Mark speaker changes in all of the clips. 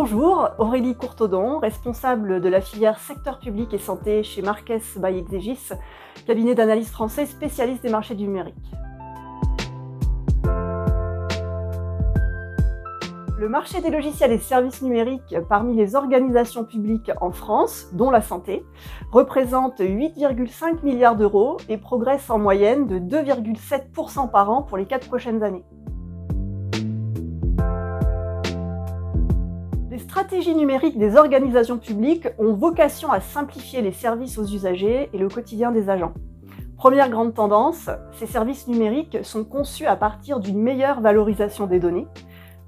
Speaker 1: Bonjour, Aurélie Courtaudon, responsable de la filière secteur public et santé chez Marques by Exegis, cabinet d'analyse français spécialiste des marchés du numérique. Le marché des logiciels et services numériques parmi les organisations publiques en France, dont la santé, représente 8,5 milliards d'euros et progresse en moyenne de 2,7% par an pour les 4 prochaines années. Les stratégies numériques des organisations publiques ont vocation à simplifier les services aux usagers et le quotidien des agents. Première grande tendance, ces services numériques sont conçus à partir d'une meilleure valorisation des données.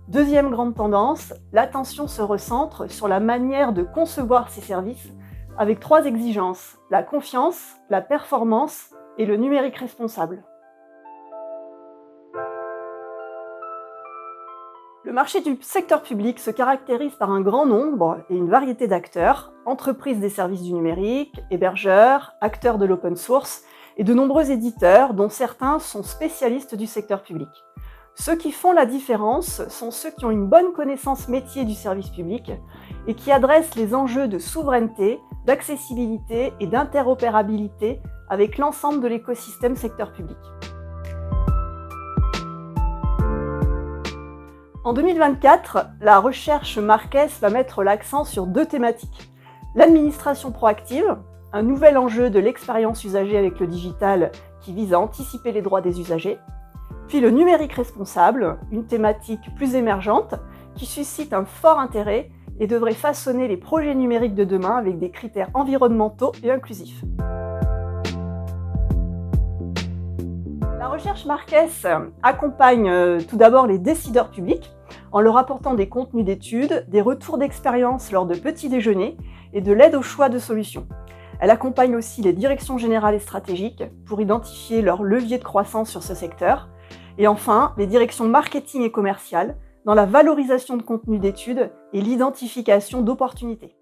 Speaker 1: Deuxième grande tendance, l'attention se recentre sur la manière de concevoir ces services avec 3 exigences, la confiance, la performance et le numérique responsable. Le marché du secteur public se caractérise par un grand nombre et une variété d'acteurs, entreprises des services du numérique, hébergeurs, acteurs de l'open source et de nombreux éditeurs dont certains sont spécialistes du secteur public. Ceux qui font la différence sont ceux qui ont une bonne connaissance métier du service public et qui adressent les enjeux de souveraineté, d'accessibilité et d'interopérabilité avec l'ensemble de l'écosystème secteur public. En 2024, la recherche Marques va mettre l'accent sur 2 thématiques. L'administration proactive, un nouvel enjeu de l'expérience usagée avec le digital qui vise à anticiper les droits des usagers. Puis le numérique responsable, une thématique plus émergente qui suscite un fort intérêt et devrait façonner les projets numériques de demain avec des critères environnementaux et inclusifs. La recherche Marques accompagne tout d'abord les décideurs publics en leur apportant des contenus d'études, des retours d'expérience lors de petits déjeuners et de l'aide au choix de solutions. Elle accompagne aussi les directions générales et stratégiques pour identifier leurs leviers de croissance sur ce secteur. Et enfin, les directions marketing et commerciales dans la valorisation de contenus d'études et l'identification d'opportunités.